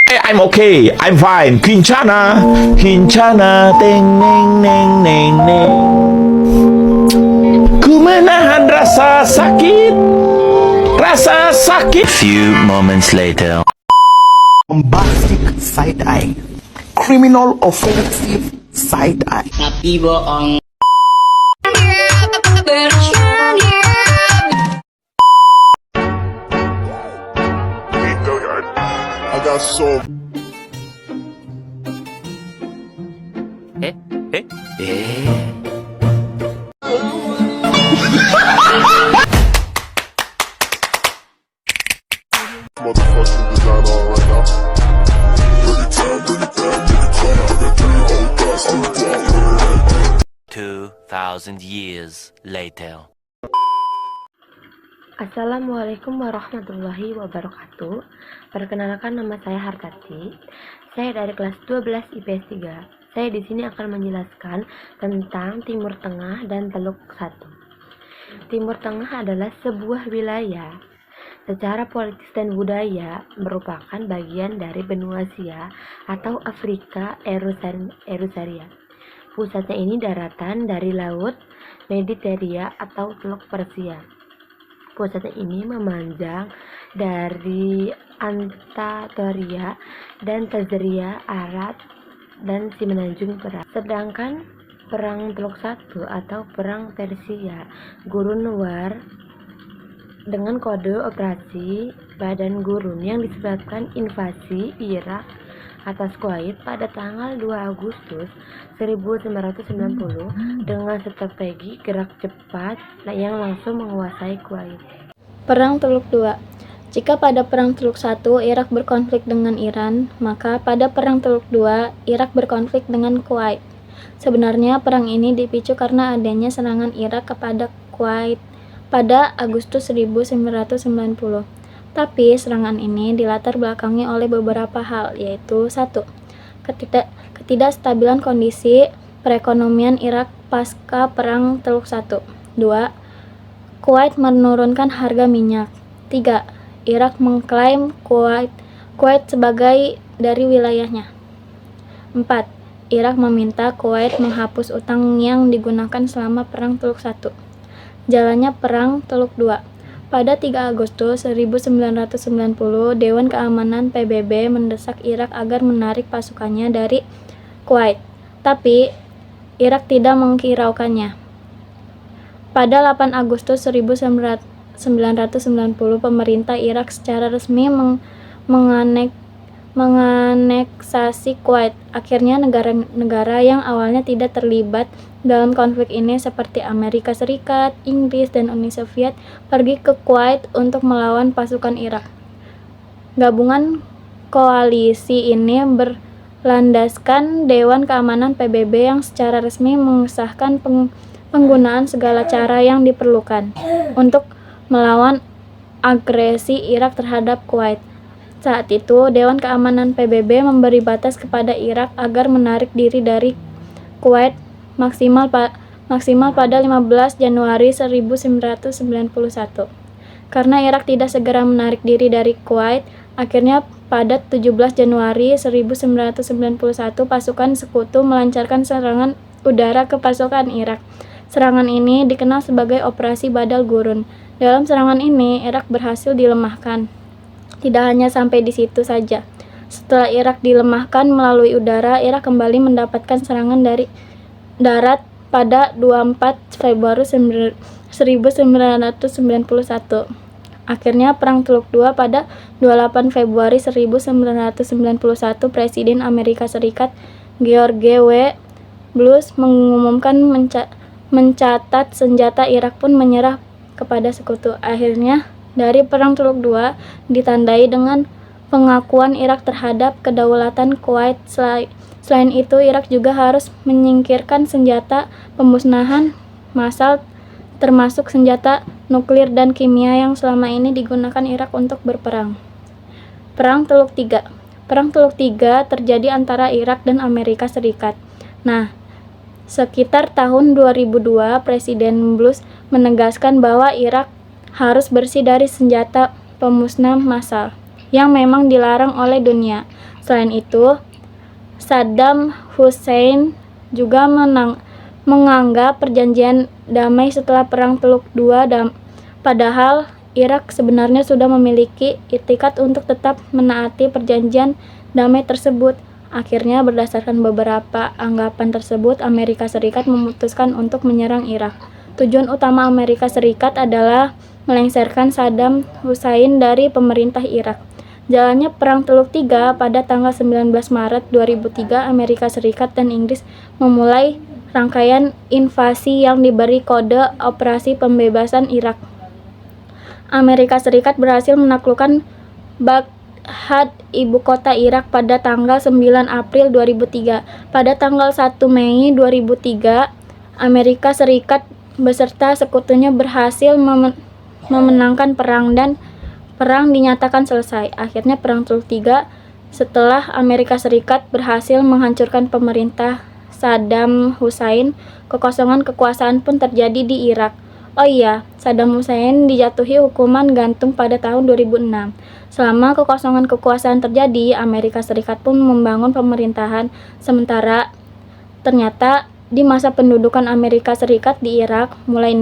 I'm okay, I'm fine. Kincana, kincana, teng neng neng neng neng. Ku menahan rasa sakit, rasa sakit. Few moments later. Bombastic side eye, criminal offensive side eye. Tapi bohong. I got so motherfucking design on right now. 2,000 years later. Assalamualaikum warahmatullahi wabarakatuh. Perkenalkan, nama saya Hartati. Saya dari kelas 12 IPS 3. Saya di sini akan menjelaskan tentang Timur Tengah dan Teluk Satu. Timur Tengah adalah sebuah wilayah secara politis dan budaya merupakan bagian dari benua Asia atau Afrika Eurasia. Pusatnya ini daratan dari Laut Mediterania atau Teluk Persia. Pusatnya ini memanjang dari Anatolia dan Tazaria, Arad, dan Semenanjung Barat. Sedangkan Perang Teluk Satu atau Perang Persia Gurun War dengan kode operasi Badan Gurun yang disebabkan invasi Irak atas Kuwait pada tanggal 2 Agustus 1990 dengan strategi gerak cepat yang langsung menguasai Kuwait. Perang Teluk II. Jika pada Perang Teluk I Irak berkonflik dengan Iran, maka pada Perang Teluk II Irak berkonflik dengan Kuwait. Sebenarnya perang ini dipicu karena adanya serangan Irak kepada Kuwait pada Agustus 1990. Tapi serangan ini dilatar belakangi oleh beberapa hal, yaitu 1. Ketidakstabilan kondisi perekonomian Irak pasca Perang Teluk I. 2. Kuwait menurunkan harga minyak. 3. Irak mengklaim Kuwait sebagai dari wilayahnya. 4. Irak meminta Kuwait menghapus utang yang digunakan selama Perang Teluk I. Jalannya Perang Teluk II. Pada 3 Agustus 1990, Dewan Keamanan PBB mendesak Irak agar menarik pasukannya dari Kuwait, tapi Irak tidak menghiraukannya. Pada 8 Agustus 1990, pemerintah Irak secara resmi menganeksasi Kuwait. Akhirnya negara-negara yang awalnya tidak terlibat dalam konflik ini seperti Amerika Serikat, Inggris, dan Uni Soviet pergi ke Kuwait untuk melawan pasukan Irak. Gabungan koalisi ini berlandaskan Dewan Keamanan PBB yang secara resmi mengesahkan penggunaan segala cara yang diperlukan untuk melawan agresi Irak terhadap Kuwait. Saat itu, Dewan Keamanan PBB memberi batas kepada Irak agar menarik diri dari Kuwait maksimal pada 15 Januari 1991. Karena Irak tidak segera menarik diri dari Kuwait, akhirnya pada 17 Januari 1991 pasukan sekutu melancarkan serangan udara ke pasukan Irak. Serangan ini dikenal sebagai Operasi Badal Gurun. Dalam serangan ini, Irak berhasil dilemahkan. Tidak hanya sampai di situ saja. Setelah Irak dilemahkan melalui udara, Irak kembali mendapatkan serangan dari darat pada 24 Februari 1991. Akhirnya Perang Teluk II pada 28 Februari 1991, Presiden Amerika Serikat George W. Bush mengumumkan mencatat senjata Irak pun menyerah kepada sekutu. Akhirnya dari Perang Teluk II ditandai dengan pengakuan Irak terhadap kedaulatan Kuwait. Selain itu, Irak juga harus menyingkirkan senjata pemusnahan massal termasuk senjata nuklir dan kimia yang selama ini digunakan Irak untuk berperang. Perang Teluk III. Perang Teluk III terjadi antara Irak dan Amerika Serikat. Nah, sekitar tahun 2002, Presiden Bush menegaskan bahwa Irak harus bersih dari senjata pemusnah massal yang memang dilarang oleh dunia. Selain itu, Saddam Hussein juga menganggap perjanjian damai setelah Perang Teluk II padahal Irak sebenarnya sudah memiliki itikad untuk tetap menaati perjanjian damai tersebut. Akhirnya, berdasarkan beberapa anggapan tersebut, Amerika Serikat memutuskan untuk menyerang Irak. Tujuan utama Amerika Serikat adalah melengsarkan Saddam Hussein dari pemerintah Irak. Jalannya Perang Teluk III pada tanggal 19 Maret 2003, Amerika Serikat dan Inggris memulai rangkaian invasi yang diberi kode Operasi Pembebasan Irak. Amerika Serikat berhasil menaklukkan Baghdad, ibu kota Irak, pada tanggal 9 April 2003. Pada tanggal 1 Mei 2003, Amerika Serikat beserta sekutunya berhasil memenangkan perang dan perang dinyatakan selesai. Akhirnya Perang Teluk III, setelah Amerika Serikat berhasil menghancurkan pemerintah Saddam Hussein, kekosongan kekuasaan pun terjadi di Irak. Oh iya, Saddam Hussein dijatuhi hukuman gantung pada tahun 2006. Selama kekosongan kekuasaan terjadi, Amerika Serikat pun membangun pemerintahan sementara. Ternyata di masa pendudukan Amerika Serikat di Irak mulai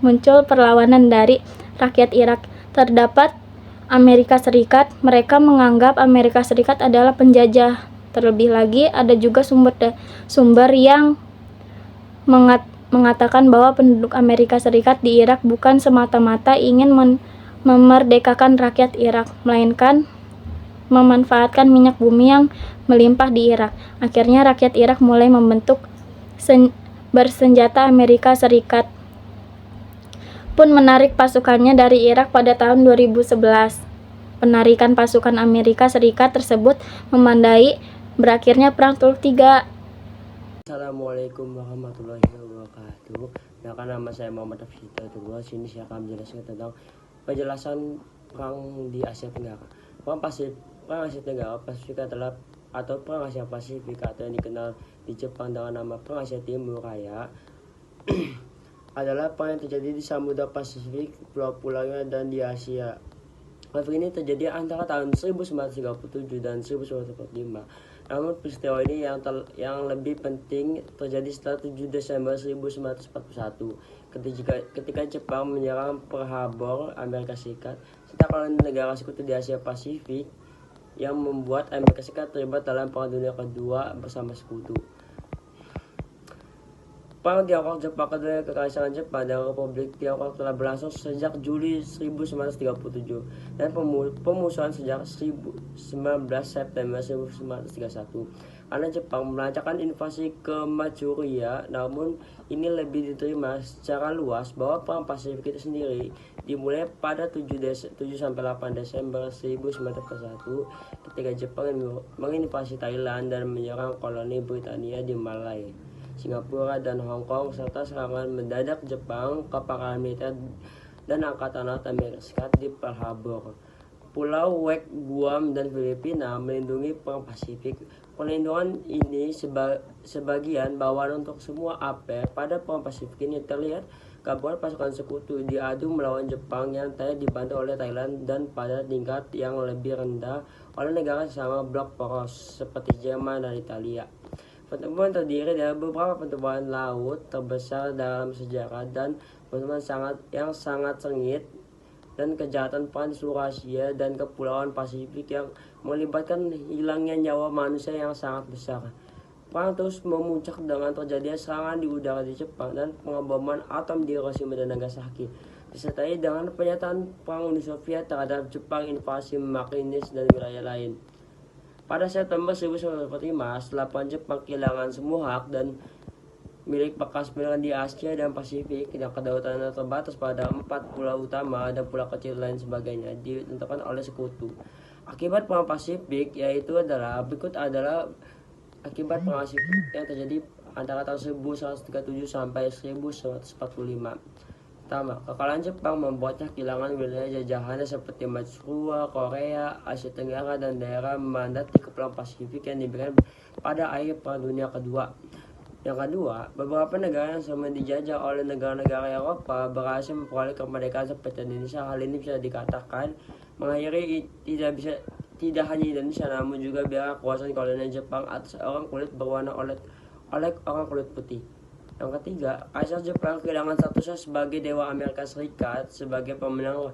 muncul perlawanan dari rakyat Irak. Terdapat Amerika Serikat, mereka menganggap Amerika Serikat adalah penjajah. Terlebih lagi, ada juga sumber yang mengatakan bahwa penduduk Amerika Serikat di Irak bukan semata-mata ingin memerdekakan rakyat Irak, melainkan memanfaatkan minyak bumi yang melimpah di Irak. Akhirnya rakyat Irak mulai membentuk bersenjata. Amerika Serikat pun menarik pasukannya dari Irak pada tahun 2011. Penarikan pasukan Amerika Serikat tersebut memandai berakhirnya Perang Teluk III. Assalamualaikum warahmatullahi wabarakatuh. Nama saya Muhammad Afshidatullah. Sini saya akan menjelaskan tentang penjelasan perang di Asia Tenggara. Perang Asia Tenggara Pasifik adalah atau Perang Asia Pasifik atau yang dikenal di Jepang dengan nama Perang Asia Timur Raya adalah perang yang terjadi di Samudra Pasifik, pulau-pulaunya dan di Asia. Konflik ini terjadi antara tahun 1937 dan 1945. Namun peristiwa ini yang lebih penting terjadi setelah 7 Desember 1941 ketika Jepang menyerang Pearl Harbor, Amerika Serikat, serta koloni negara sekutu di Asia Pasifik, yang membuat Amerika Serikat terlibat dalam Perang Dunia Kedua bersama sekutu. Perang Tiongkok-Jepang kedua, Kekaisaran Jepang dan Republik Tiongkok telah berlangsung sejak Juli 1937 dan pemusuhan sejak 19 September 1931. Karena Jepang melancarkan invasi ke Manchuria, namun ini lebih diterima secara luas bahwa Perang Pasifik itu sendiri dimulai pada 7-8 Desember 1941 ketika Jepang menginvasi Thailand dan menyerang koloni Britania di Malaya, Singapura, dan Hong Kong, serta serangan mendadak Jepang ke pangkalan militer dan angkatan laut Amerika Serikat di Pearl Harbor. Pulau Wake, Guam, dan Filipina melindungi Perang Pasifik. Perlindungan ini sebagian bawaan untuk semua AP. Pada Perang Pasifik ini terlihat gabungan pasukan sekutu diadu melawan Jepang yang dibantu oleh Thailand dan pada tingkat yang lebih rendah oleh negara sesama blok poros seperti Jerman dan Italia. Pertempuran terdiri dari beberapa pertempuran laut terbesar dalam sejarah dan pertempuran yang sangat sengit dan kejahatan perang di seluruh Asia dan Kepulauan Pasifik yang melibatkan hilangnya nyawa manusia yang sangat besar. Perang terus memuncak dengan terjadinya serangan di udara di Jepang dan pengeboman atom di Hiroshima dan Nagasaki, disertai dengan pernyataan Perang Uni Soviet terhadap Jepang invasi Makinis dan wilayah lain. Pada September 1945, setelah perang Jepang kehilangan semua hak dan milik bekas milik di Asia dan Pasifik yang kedaulatannya terbatas pada 4 pulau utama dan pulau kecil lain sebagainya ditentukan oleh sekutu. Akibat Perang Pasifik berikut adalah akibat Perang Pasifik yang terjadi antara tahun 1937 sampai 1945. Pertama, kekalahan Jepang membuatnya kehilangan wilayah jajahannya seperti Manchuria, Korea, Asia Tenggara, dan daerah mandat di Kepulauan Pasifik yang diberikan pada akhir Perang Dunia Kedua. Yang kedua, beberapa negara yang selama dijajah oleh negara-negara Eropa berhasil memperoleh kemerdekaan seperti Indonesia. Hal ini bisa dikatakan tidak hanya Indonesia, namun juga biarlah kekuasaan kolonial Jepang atas orang kulit berwarna oleh orang kulit putih. Yang ketiga, Kaisar Jepang kehilangan statusnya sebagai dewa Amerika Serikat sebagai pemenang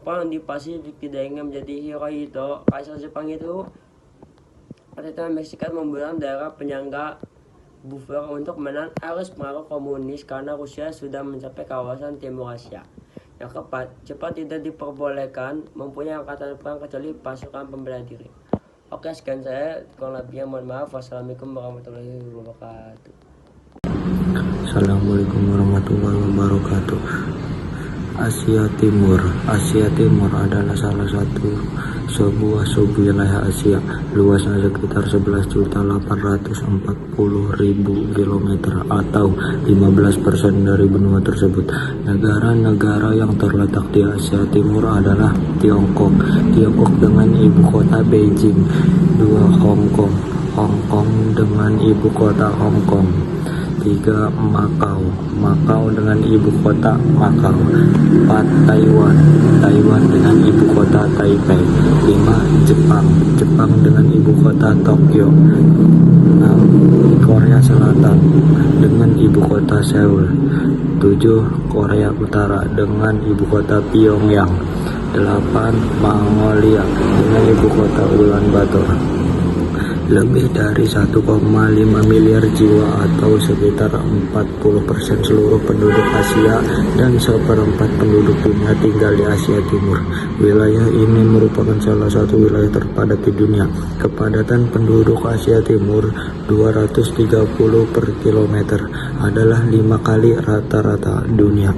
perang di Pasifik. Tidak ingin menjadi Hirohito, Kaisar Jepang itu ketika Meksika membuat daerah penyangga buffer untuk menahan arus pengaruh komunis karena Rusia sudah mencapai kawasan Timur Asia. Yang keempat, Jepang tidak diperbolehkan mempunyai angkatan perang kecuali pasukan pembela diri. Oke, sekian saya, kurang lebihnya mohon maaf. Wassalamualaikum warahmatullahi wabarakatuh. Assalamualaikum warahmatullahi wabarakatuh. Asia Timur adalah salah satu sebuah subwilayah Asia, luasnya sekitar 11.840.000 km atau 15% dari benua tersebut. Negara-negara yang terletak di Asia Timur adalah Tiongkok dengan ibu kota Beijing, 2 Hong Kong dengan ibu kota Hong Kong, 3 Makau dengan ibu kota Makau, 4 Taiwan dengan ibu kota Taipei, 5 Jepang dengan ibu kota Tokyo, 6 Korea Selatan dengan ibu kota Seoul, 7 Korea Utara dengan ibu kota Pyongyang, 8 Mongolia dengan ibu kota Ulaanbaatar. Lebih dari 1,5 miliar jiwa atau sekitar 40% seluruh penduduk Asia dan 1/4 penduduk dunia tinggal di Asia Timur. Wilayah ini merupakan salah satu wilayah terpadat di dunia. Kepadatan penduduk Asia Timur 230 per kilometer adalah 5 kali rata-rata dunia.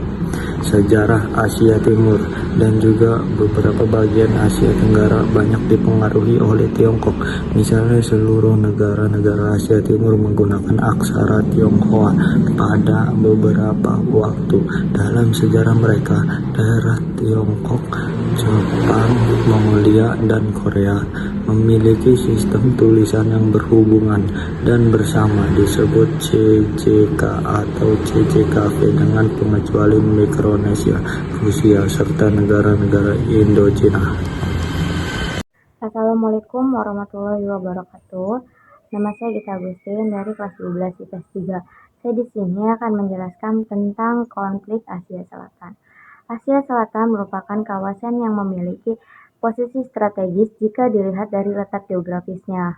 Sejarah Asia Timur dan juga beberapa bagian Asia Tenggara banyak dipengaruhi oleh Tiongkok. Misalnya seluruh negara-negara Asia Timur menggunakan aksara Tionghoa pada beberapa waktu. Dalam sejarah mereka, daerah Tiongkok, Jepang, Mongolia, dan Korea memiliki sistem tulisan yang berhubungan dan bersama disebut CJK atau CJKV dengan pengecualian Mikronesia, Rusia, serta negara-negara Indochina. Assalamualaikum warahmatullahi wabarakatuh. Nama saya Gita Agustin dari kelas 12 IPS 3. Saya di sini akan menjelaskan tentang konflik Asia Selatan. Asia Selatan merupakan kawasan yang memiliki posisi strategis jika dilihat dari letak geografisnya.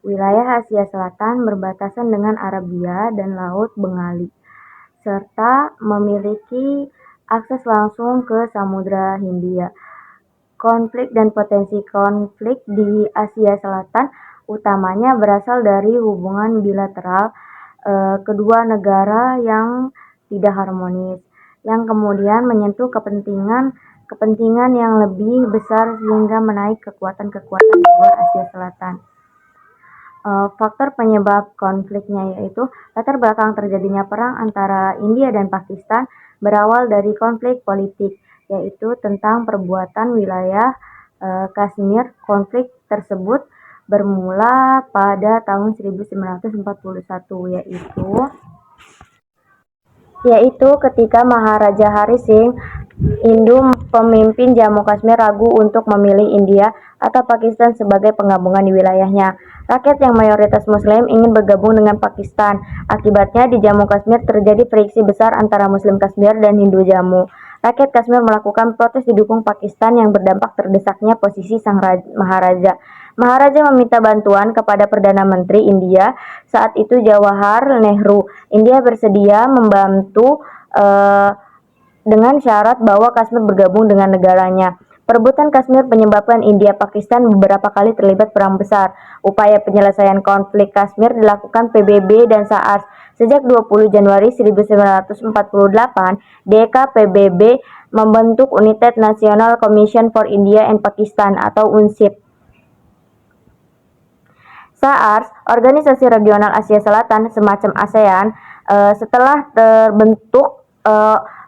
Wilayah Asia Selatan berbatasan dengan Arabia dan Laut Bengali, serta memiliki akses langsung ke Samudra Hindia. Konflik dan potensi konflik di Asia Selatan utamanya berasal dari hubungan bilateral kedua negara yang tidak harmonis, yang kemudian menyentuh kepentingan yang lebih besar sehingga menaik kekuatan-kekuatan di luar Asia Selatan. Faktor penyebab konfliknya yaitu latar belakang terjadinya perang antara India dan Pakistan berawal dari konflik politik, yaitu tentang perbuatan wilayah Kashmir. Konflik tersebut bermula pada tahun 1941, yaitu ketika Maharaja Hari Singh Hindu, pemimpin Jammu Kashmir, ragu untuk memilih India atau Pakistan sebagai penggabungan di wilayahnya. Rakyat yang mayoritas Muslim ingin bergabung dengan Pakistan. Akibatnya di Jammu Kashmir terjadi friksi besar antara Muslim Kashmir dan Hindu Jammu. Rakyat Kashmir melakukan protes didukung Pakistan yang berdampak terdesaknya posisi sang Maharaja. Maharaja meminta bantuan kepada Perdana Menteri India saat itu Jawahar Nehru. India bersedia membantu dengan syarat bahwa Kashmir bergabung dengan negaranya. Perebutan Kashmir menyebabkan India-Pakistan beberapa kali terlibat perang besar. Upaya penyelesaian konflik Kashmir dilakukan PBB dan SAARS. Sejak 20 Januari 1948, DKPBB membentuk United National Commission for India and Pakistan atau UNCIP. SAARS, organisasi regional Asia Selatan semacam ASEAN, setelah terbentuk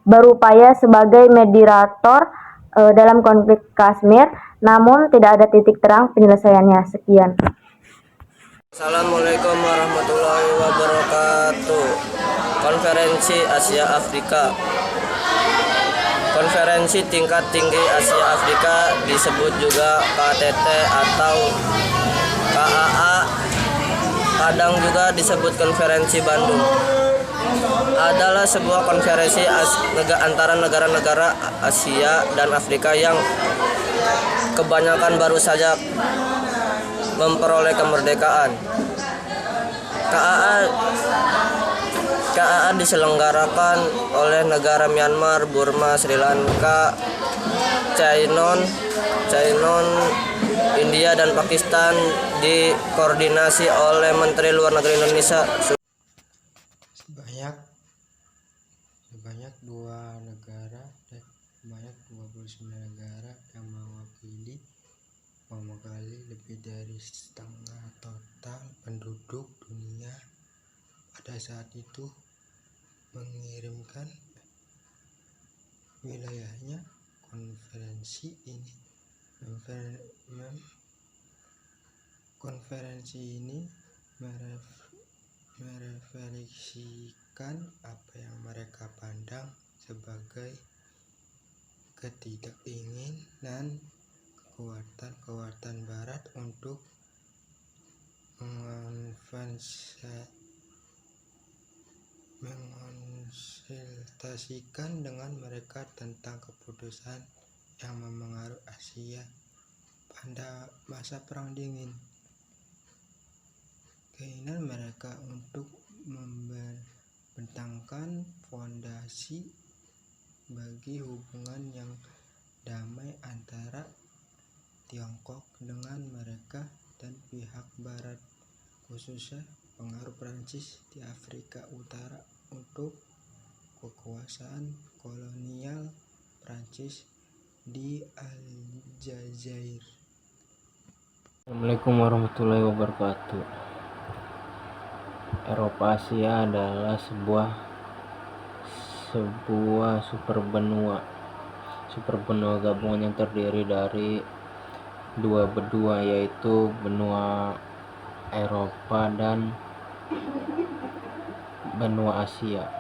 berupaya sebagai mediator dalam konflik Kashmir, namun tidak ada titik terang penyelesaiannya. Sekian. Assalamualaikum warahmatullahi wabarakatuh. Konferensi Asia Afrika. Konferensi Tingkat Tinggi Asia Afrika disebut juga KTT atau KAA, kadang juga disebut Konferensi Bandung. Adalah sebuah konferensi antara negara-negara Asia dan Afrika yang kebanyakan baru saja memperoleh kemerdekaan. KAA diselenggarakan oleh negara Myanmar, Burma, Sri Lanka, Ceylon, India dan Pakistan, dikoordinasi oleh Menteri Luar Negeri Indonesia. Sebanyak 29 negara yang mewakili lebih dari setengah total penduduk dunia pada saat itu mengirimkan wilayahnya. Konferensi ini merefleksikan apa yang mereka pandang sebagai ketidakinginan kekuatan Barat untuk mengonsultasikan dengan mereka tentang keputusan yang memengaruhi Asia pada masa Perang Dingin. Keinginan mereka untuk membentangkan fondasi bagi hubungan yang damai antara Tiongkok dengan mereka dan pihak Barat, khususnya pengaruh Prancis di Afrika Utara untuk kekuasaan kolonial Prancis di Aljazair. Assalamualaikum warahmatullahi wabarakatuh. Eropa Asia adalah sebuah superbenua gabungan yang terdiri dari dua benua, yaitu benua Eropa dan benua Asia.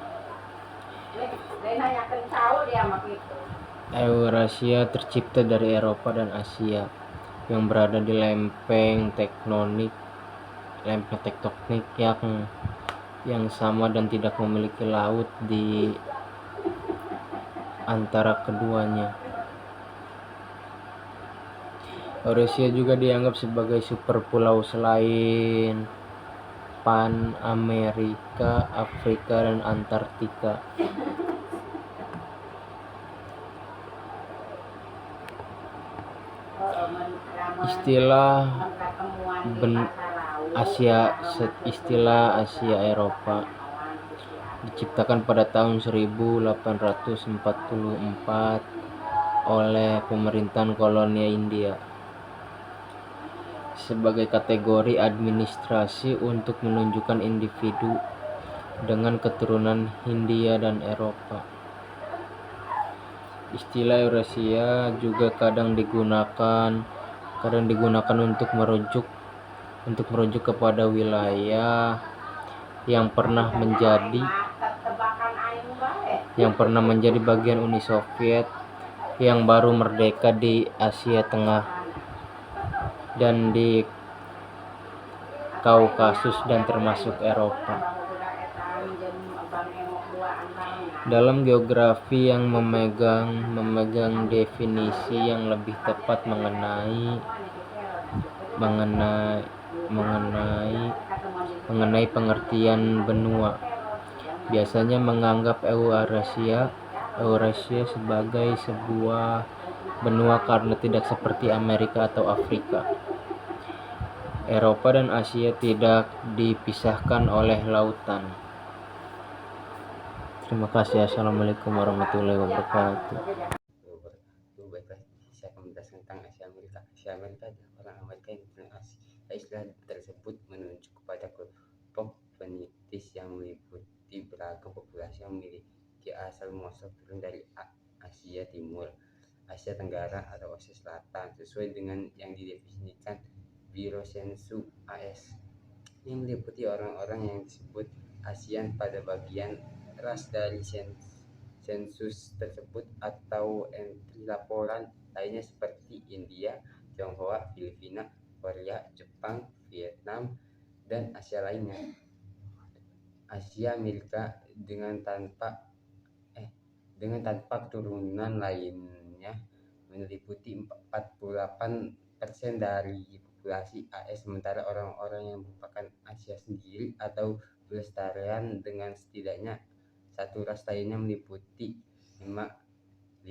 Eurasia tercipta dari Eropa dan Asia yang berada di lempeng tektonik yang sama dan tidak memiliki laut di antara keduanya. Eurasia juga dianggap sebagai superpulau selain Pan-Amerika, Afrika, dan Antartika. Istilah Asia Eropa diciptakan pada tahun 1844 oleh pemerintahan kolonial India sebagai kategori administrasi untuk menunjukkan individu dengan keturunan Hindia dan Eropa. Istilah Eurasia juga kadang digunakan untuk merujuk kepada wilayah yang pernah menjadi bagian Uni Soviet yang baru merdeka di Asia Tengah dan di Kaukasus dan termasuk Eropa. Dalam geografi yang memegang definisi yang lebih tepat mengenai pengertian benua, biasanya menganggap Eurasia sebagai sebuah benua karena tidak seperti Amerika atau Afrika. Eropa dan Asia tidak dipisahkan oleh lautan. Terima kasih. Assalamualaikum warahmatullahi wabarakatuh. Baiklah, saya akan menjelaskan tentang Asia Amerika. Asia Amerika adalah orang Amerika yang berasal Asia. Istilah tersebut menunjuk kepada kelompok fenitis yang meliputi beragam populasi yang memiliki asal muasal turun dari Asia Timur, Asia Tenggara atau Asia Selatan, sesuai dengan yang didefinisikan Biro Sensus AS, yang meliputi orang-orang yang disebut ASEAN pada bagian ras dari sensus tersebut atau entry laporan lainnya seperti India, Tionghoa, Filipina, Korea, Jepang, Vietnam, dan Asia lainnya. Asia Amerika dengan tanpa keturunan lainnya meliputi 48% dari populasi AS, sementara orang-orang yang merupakan Asia sendiri atau pelestarian dengan setidaknya satu ras lainnya meliputi 58%.